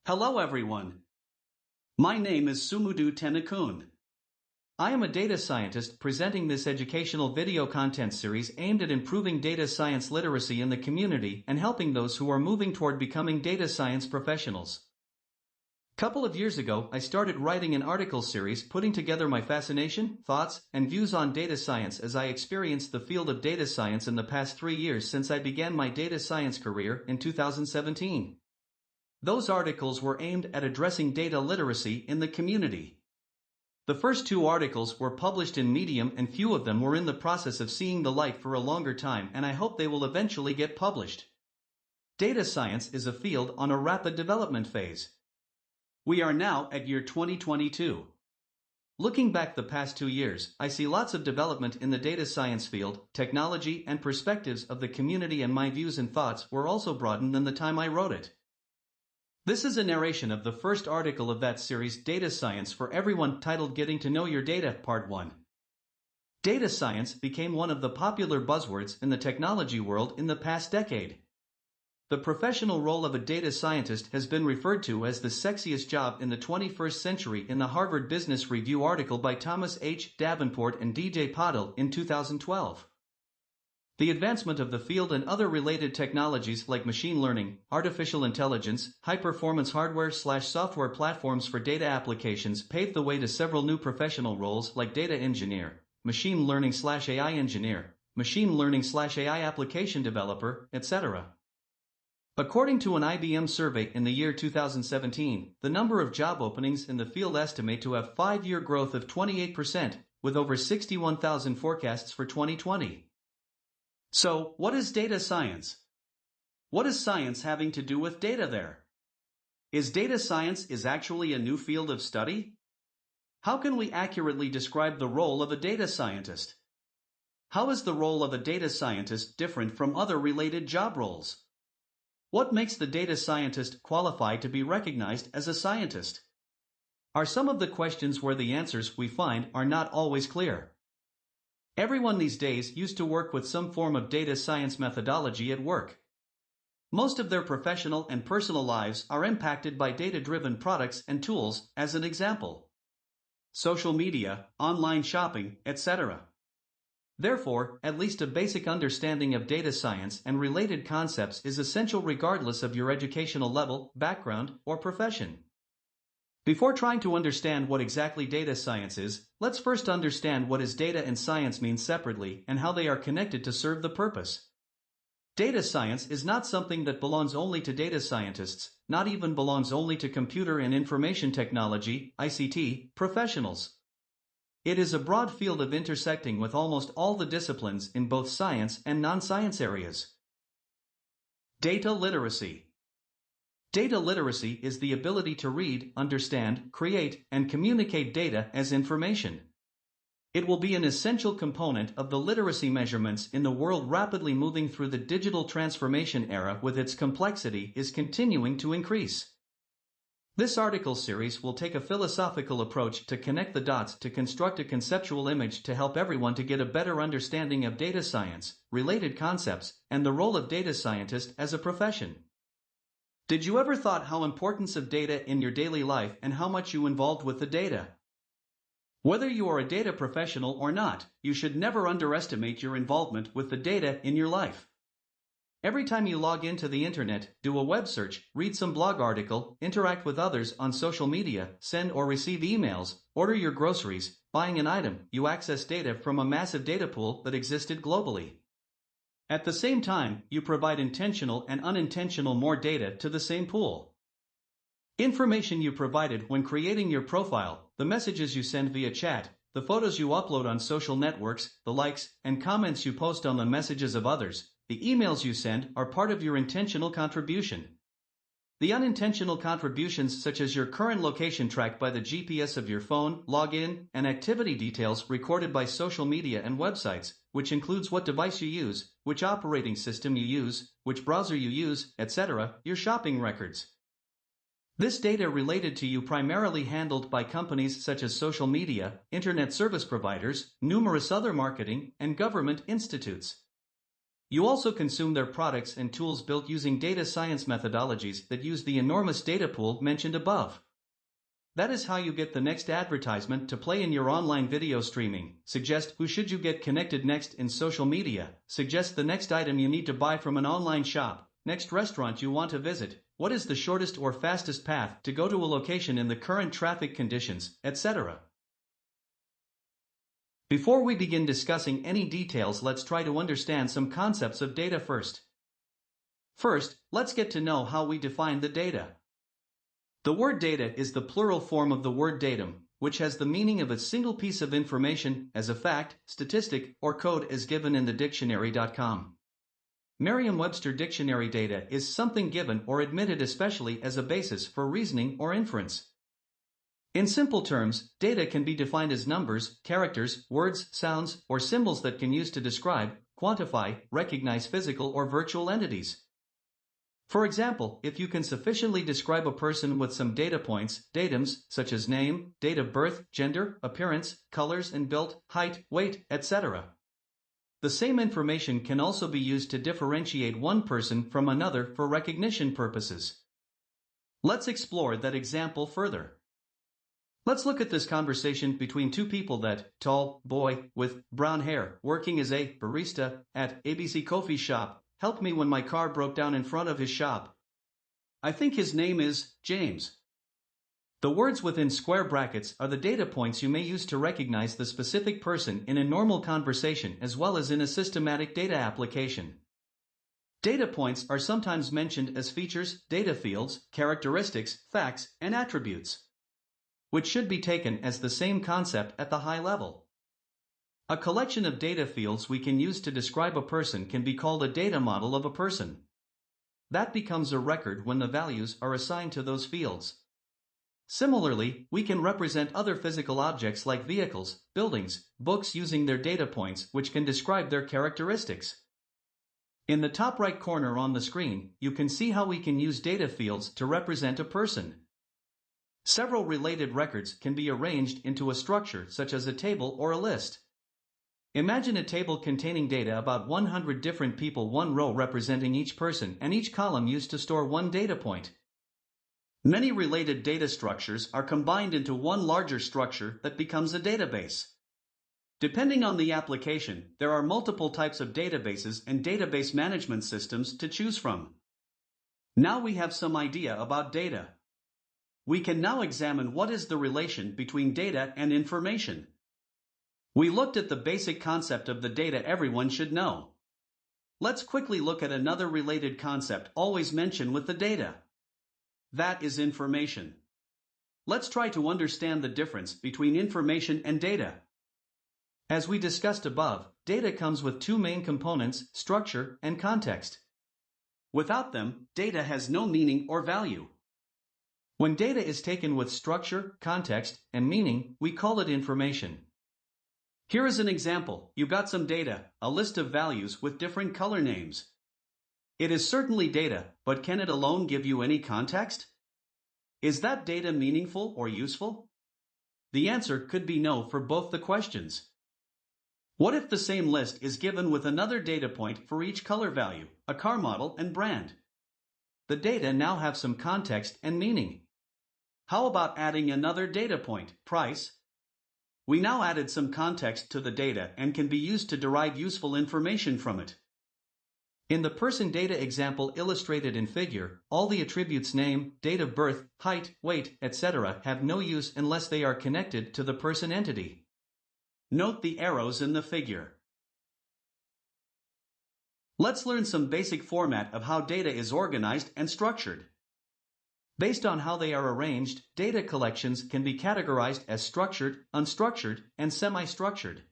Hello everyone. My name is Sumudu Tenakun. I am a data scientist presenting this educational video content series aimed at improving data science literacy in the community and helping those who are moving toward becoming data science professionals. Couple of years ago, I started writing an article series putting together my fascination, thoughts, and views on data science as I experienced the field of data science in the past 3 years since I began my data science career in 2017. Those articles were aimed at addressing data literacy in the community. The first 2 articles were published in Medium and few of them were in the process of seeing the light for a longer time, and I hope they will eventually get published. Data science is a field on a rapid development phase. We are now at year 2022. Looking back the past 2 years, I see lots of development in the data science field, technology and perspectives of the community, and my views and thoughts were also broadened than the time I wrote it. This is a narration of the first article of that series, Data Science for Everyone, titled Getting to Know Your Data, Part 1. Data science became one of the popular buzzwords in the technology world in the past decade. The professional role of a data scientist has been referred to as the sexiest job in the 21st century in the Harvard Business Review article by Thomas H. Davenport and DJ Patil in 2012. The advancement of the field and other related technologies like machine learning, artificial intelligence, high-performance hardware/software platforms for data applications paved the way to several new professional roles like data engineer, machine learning/AI engineer, machine learning/AI application developer, etc. According to an IBM survey in the year 2017, the number of job openings in the field estimate to have 5-year growth of 28%, with over 61,000 forecasts for 2020. So, what is data science? What is science having to do with data there? Is data science actually a new field of study? How can we accurately describe the role of a data scientist? How is the role of a data scientist different from other related job roles? What makes the data scientist qualified to be recognized as a scientist? Are some of the questions where the answers we find are not always clear. Everyone these days used to work with some form of data science methodology at work. Most of their professional and personal lives are impacted by data-driven products and tools, as an example. Social media, online shopping, etc. Therefore, at least a basic understanding of data science and related concepts is essential regardless of your educational level, background, or profession. Before trying to understand what exactly data science is, let's first understand what is data and science mean separately and how they are connected to serve the purpose. Data science is not something that belongs only to data scientists, not even belongs only to computer and information technology (ICT) professionals. It is a broad field of intersecting with almost all the disciplines in both science and non-science areas. Data literacy. Data literacy is the ability to read, understand, create, and communicate data as information. It will be an essential component of the literacy measurements in the world rapidly moving through the digital transformation era, with its complexity is continuing to increase. This article series will take a philosophical approach to connect the dots to construct a conceptual image to help everyone to get a better understanding of data science, related concepts, and the role of data scientist as a profession. Did you ever thought how importance of data in your daily life and how much you involved with the data? Whether you are a data professional or not, you should never underestimate your involvement with the data in your life. Every time you log into the internet, do a web search, read some blog article, interact with others on social media, send or receive emails, order your groceries, buying an item, you access data from a massive data pool that existed globally. At the same time, you provide intentional and unintentional more data to the same pool. Information you provided when creating your profile, the messages you send via chat, the photos you upload on social networks, the likes and comments you post on the messages of others, the emails you send are part of your intentional contribution. The unintentional contributions, such as your current location tracked by the GPS of your phone, login, and activity details recorded by social media and websites, which includes what device you use, which operating system you use, which browser you use, etc., your shopping records. This data related to you primarily handled by companies such as social media, internet service providers, numerous other marketing, and government institutes. You also consume their products and tools built using data science methodologies that use the enormous data pool mentioned above. That is how you get the next advertisement to play in your online video streaming, suggest who should you get connected next in social media, suggest the next item you need to buy from an online shop, next restaurant you want to visit, what is the shortest or fastest path to go to a location in the current traffic conditions, etc. Before we begin discussing any details, let's try to understand some concepts of data first. First, let's get to know how we define the data. The word data is the plural form of the word datum, which has the meaning of a single piece of information as a fact, statistic, or code as given in the dictionary.com. Merriam-Webster dictionary data is something given or admitted especially as a basis for reasoning or inference. In simple terms, data can be defined as numbers, characters, words, sounds, or symbols that can use to describe, quantify, recognize physical or virtual entities. For example, if you can sufficiently describe a person with some data points, datums, such as name, date of birth, gender, appearance, colors and build, height, weight, etc. The same information can also be used to differentiate one person from another for recognition purposes. Let's explore that example further. Let's look at this conversation between two people. That tall boy with brown hair, working as a barista at ABC Coffee Shop, helped me when my car broke down in front of his shop. I think his name is James. The words within square brackets are the data points you may use to recognize the specific person in a normal conversation as well as in a systematic data application. Data points are sometimes mentioned as features, data fields, characteristics, facts, and attributes, which should be taken as the same concept at the high level. A collection of data fields we can use to describe a person can be called a data model of a person. That becomes a record when the values are assigned to those fields. Similarly, we can represent other physical objects like vehicles, buildings, books using their data points which can describe their characteristics. In the top right corner on the screen, you can see how we can use data fields to represent a person. Several related records can be arranged into a structure such as a table or a list. Imagine a table containing data about 100 different people, one row representing each person and each column used to store one data point. Many related data structures are combined into one larger structure that becomes a database. Depending on the application, there are multiple types of databases and database management systems to choose from. Now we have some idea about data. We can now examine what is the relation between data and information. We looked at the basic concept of the data everyone should know. Let's quickly look at another related concept always mentioned with the data. That is information. Let's try to understand the difference between information and data. As we discussed above, data comes with two main components, structure and context. Without them, data has no meaning or value. When data is taken with structure, context, and meaning, we call it information. Here is an example. You got some data, a list of values with different color names. It is certainly data, but can it alone give you any context? Is that data meaningful or useful? The answer could be no for both the questions. What if the same list is given with another data point for each color value, a car model and brand? The data now have some context and meaning. How about adding another data point, price? We now added some context to the data and can be used to derive useful information from it. In the person data example illustrated in figure, all the attributes name, date of birth, height, weight, etc. have no use unless they are connected to the person entity. Note the arrows in the figure. Let's learn some basic format of how data is organized and structured. Based on how they are arranged, data collections can be categorized as structured, unstructured, and semi-structured.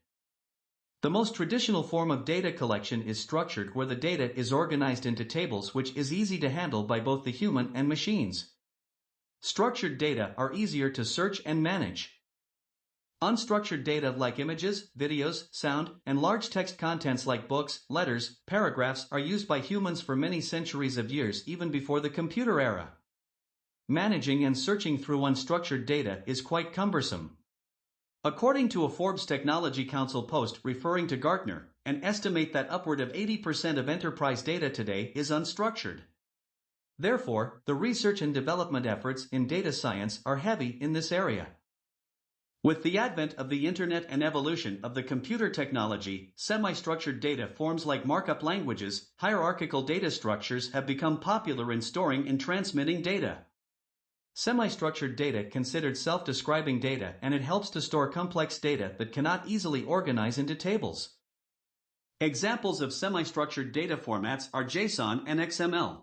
The most traditional form of data collection is structured, where the data is organized into tables, which is easy to handle by both the human and machines. Structured data are easier to search and manage. Unstructured data like images, videos, sound, and large text contents like books, letters, paragraphs are used by humans for many centuries of years, even before the computer era. Managing and searching through unstructured data is quite cumbersome. According to a Forbes Technology Council post referring to Gartner, and estimate that upward of 80% of enterprise data today is unstructured. Therefore, the research and development efforts in data science are heavy in this area. With the advent of the Internet and evolution of the computer technology, semi-structured data forms like markup languages, hierarchical data structures have become popular in storing and transmitting data. Semi-structured data considered self-describing data, and it helps to store complex data that cannot easily organize into tables. Examples of semi-structured data formats are JSON and XML.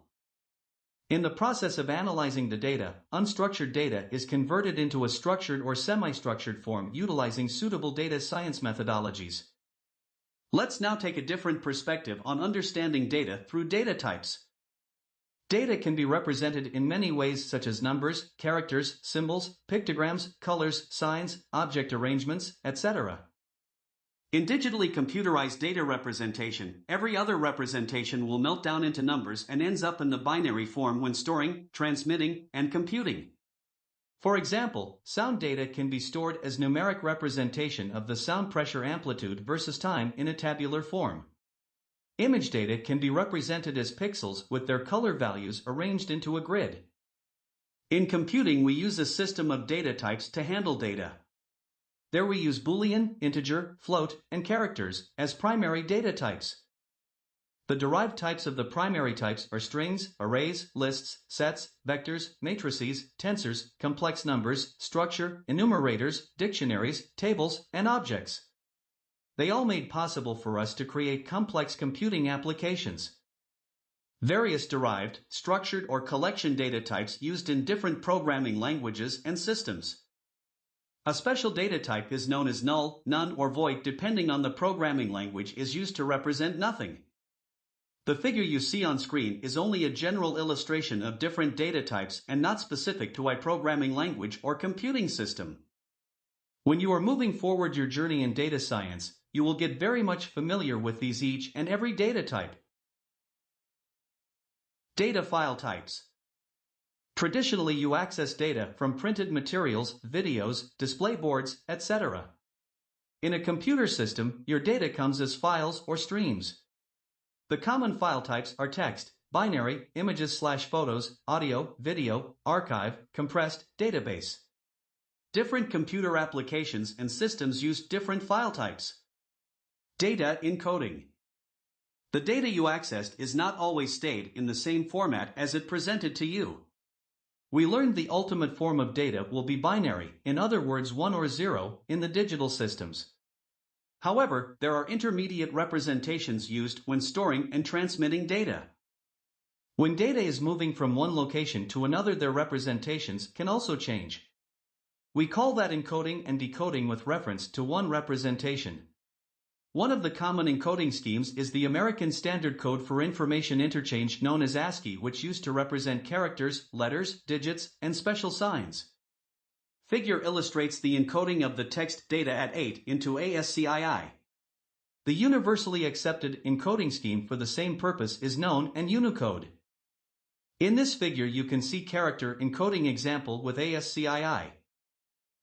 In the process of analyzing the data, unstructured data is converted into a structured or semi-structured form utilizing suitable data science methodologies. Let's now take a different perspective on understanding data through data types. Data can be represented in many ways such as numbers, characters, symbols, pictograms, colors, signs, object arrangements, etc. In digitally computerized data representation, every other representation will melt down into numbers and ends up in the binary form when storing, transmitting, and computing. For example, sound data can be stored as numeric representation of the sound pressure amplitude versus time in a tabular form. Image data can be represented as pixels with their color values arranged into a grid. In computing, we use a system of data types to handle data. There we use Boolean, integer, float, and characters as primary data types. The derived types of the primary types are strings, arrays, lists, sets, vectors, matrices, tensors, complex numbers, structure, enumerators, dictionaries, tables, and objects. They all made possible for us to create complex computing applications. Various derived, structured, or collection data types used in different programming languages and systems. A special data type is known as null, none, or void depending on the programming language is used to represent nothing. The figure you see on screen is only a general illustration of different data types and not specific to a programming language or computing system. When you are moving forward your journey in data science, you will get very much familiar with these each and every data type. Data file types. Traditionally, you access data from printed materials, videos, display boards, etc. In a computer system, your data comes as files or streams. The common file types are text, binary, images/photos, audio, video, archive, compressed, database. Different computer applications and systems use different file types. Data encoding. The data you accessed is not always stayed in the same format as it presented to you. We learned the ultimate form of data will be binary, in other words 1 or 0, in the digital systems. However, there are intermediate representations used when storing and transmitting data. When data is moving from one location to another, their representations can also change. We call that encoding and decoding with reference to one representation. One of the common encoding schemes is the American Standard Code for Information Interchange known as ASCII, which used to represent characters, letters, digits, and special signs. Figure illustrates the encoding of the text data at 8 into ASCII. The universally accepted encoding scheme for the same purpose is known as Unicode. In this figure you can see character encoding example with ASCII.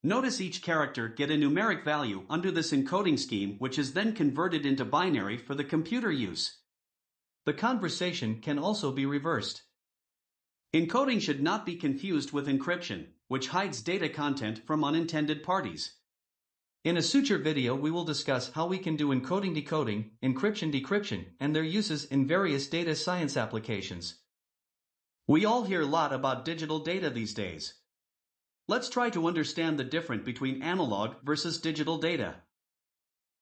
Notice each character get a numeric value under this encoding scheme, which is then converted into binary for the computer use. The conversation can also be reversed. Encoding should not be confused with encryption, which hides data content from unintended parties. In a future video we will discuss how we can do encoding decoding, encryption decryption, and their uses in various data science applications. We all hear a lot about digital data these days. Let's try to understand the difference between analog versus digital data.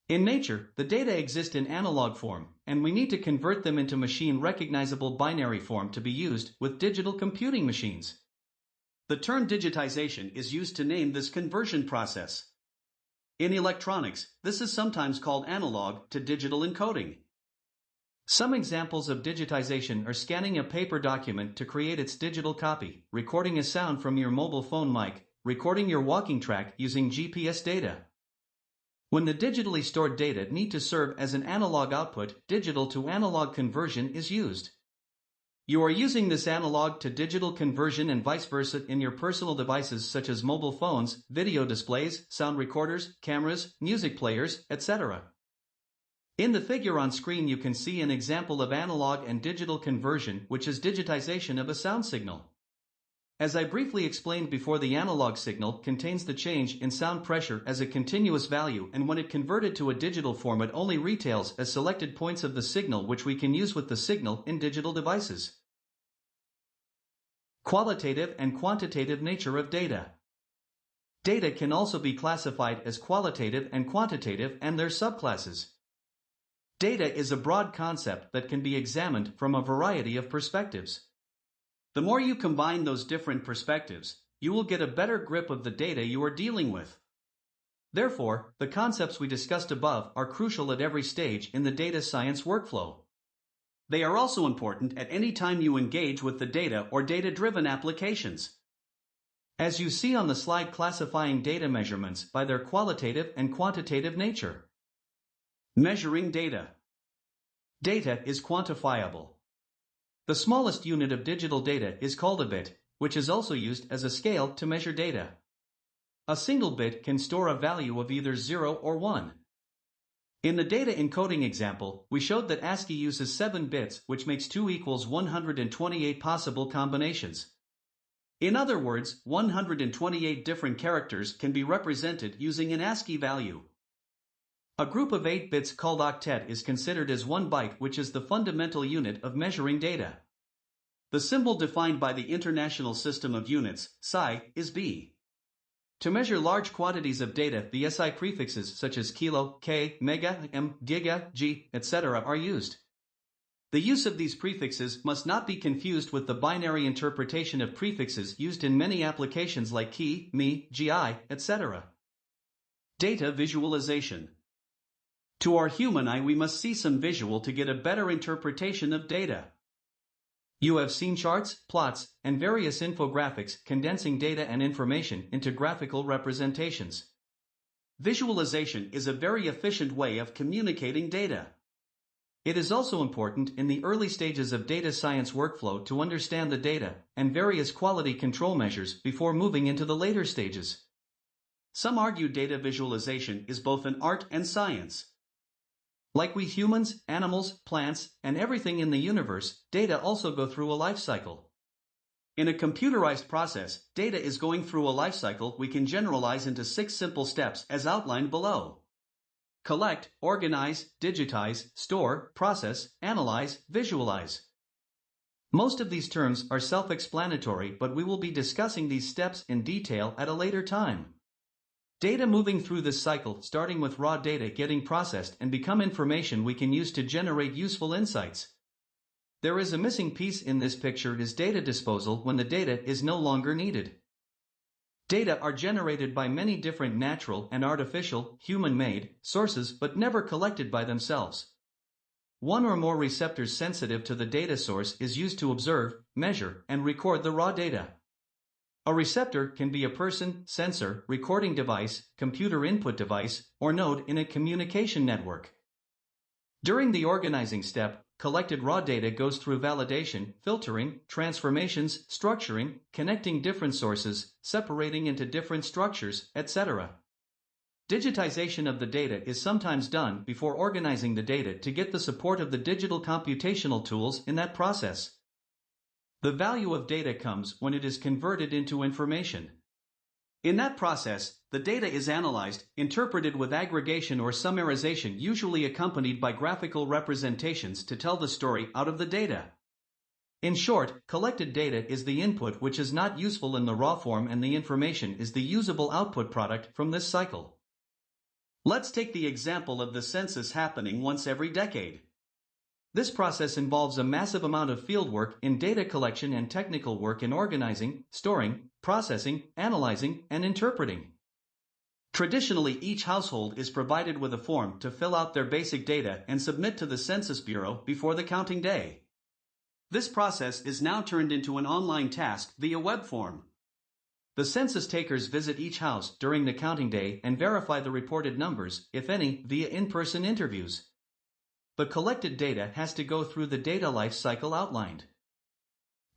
In nature, the data exist in analog form, and we need to convert them into machine-recognizable binary form to be used with digital computing machines. The term digitization is used to name this conversion process. In electronics, this is sometimes called analog to digital encoding. Some examples of digitization are scanning a paper document to create its digital copy, recording a sound from your mobile phone mic, recording your walking track using GPS data. When the digitally stored data need to serve as an analog output, digital to analog conversion is used. You are using this analog to digital conversion and vice versa in your personal devices such as mobile phones, video displays, sound recorders, cameras, music players, etc. In the figure on screen you can see an example of analog and digital conversion, which is digitization of a sound signal. As I briefly explained before, the analog signal contains the change in sound pressure as a continuous value, and when it converted to a digital form it only retails as selected points of the signal, which we can use with the signal in digital devices. Qualitative and quantitative nature of data. Data can also be classified as qualitative and quantitative and their subclasses. Data is a broad concept that can be examined from a variety of perspectives. The more you combine those different perspectives, you will get a better grip of the data you are dealing with. Therefore, the concepts we discussed above are crucial at every stage in the data science workflow. They are also important at any time you engage with the data or data-driven applications. As you see on the slide, classifying data measurements by their qualitative and quantitative nature. Measuring data. Data is quantifiable. The smallest unit of digital data is called a bit, which is also used as a scale to measure data. A single bit can store a value of either 0 or 1. In the data encoding example, we showed that ASCII uses 7 bits, which makes 2 equals 128 possible combinations. In other words, 128 different characters can be represented using an ASCII value. A group of 8 bits called octet is considered as 1 byte, which is the fundamental unit of measuring data. The symbol defined by the International System of Units, SI, is B. To measure large quantities of data, the SI prefixes such as kilo, K, mega, M, giga, G, etc. are used. The use of these prefixes must not be confused with the binary interpretation of prefixes used in many applications like key, me, gi, etc. Data visualization. To our human eye, we must see some visual to get a better interpretation of data. You have seen charts, plots, and various infographics condensing data and information into graphical representations. Visualization is a very efficient way of communicating data. It is also important in the early stages of data science workflow to understand the data and various quality control measures before moving into the later stages. Some argue data visualization is both an art and science. Like we humans, animals, plants, and everything in the universe, data also go through a life cycle. In a computerized process, data is going through a life cycle we can generalize into 6 simple steps as outlined below. Collect, organize, digitize, store, process, analyze, visualize. Most of these terms are self-explanatory, but we will be discussing these steps in detail at a later time. Data moving through this cycle, starting with raw data getting processed and become information we can use to generate useful insights. There is a missing piece in this picture: is data disposal, when the data is no longer needed. Data are generated by many different natural and artificial, human-made, sources but never collected by themselves. One or more receptors sensitive to the data source is used to observe, measure, and record the raw data. A receptor can be a person, sensor, recording device, computer input device, or node in a communication network. During the organizing step, collected raw data goes through validation, filtering, transformations, structuring, connecting different sources, separating into different structures, etc. Digitization of the data is sometimes done before organizing the data to get the support of the digital computational tools in that process. The value of data comes when it is converted into information. In that process, the data is analyzed, interpreted with aggregation or summarization, usually accompanied by graphical representations to tell the story out of the data. In short, collected data is the input which is not useful in the raw form, and the information is the usable output product from this cycle. Let's take the example of the census happening once every decade. This process involves a massive amount of fieldwork in data collection and technical work in organizing, storing, processing, analyzing, and interpreting. Traditionally, each household is provided with a form to fill out their basic data and submit to the Census Bureau before the counting day. This process is now turned into an online task via web form. The census takers visit each house during the counting day and verify the reported numbers, if any, via in-person interviews. The collected data has to go through the data life cycle outlined.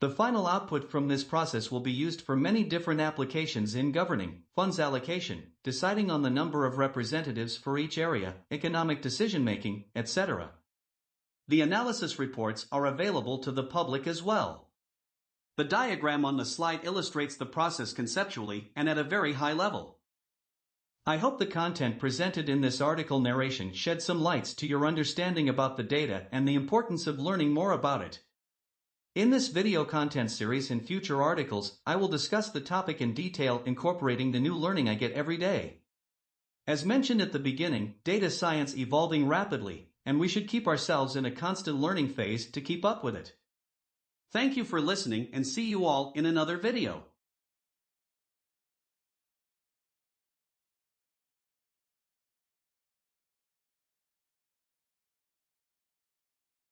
The final output from this process will be used for many different applications in governing funds allocation, deciding on the number of representatives for each area, economic decision-making, etc. The analysis reports are available to the public as well. The diagram on the slide illustrates the process conceptually and at a very high level. I hope the content presented in this article narration shed some lights to your understanding about the data and the importance of learning more about it. In this video content series and future articles, I will discuss the topic in detail, incorporating the new learning I get every day. As mentioned at the beginning, data science evolving rapidly, and we should keep ourselves in a constant learning phase to keep up with it. Thank you for listening and see you all in another video.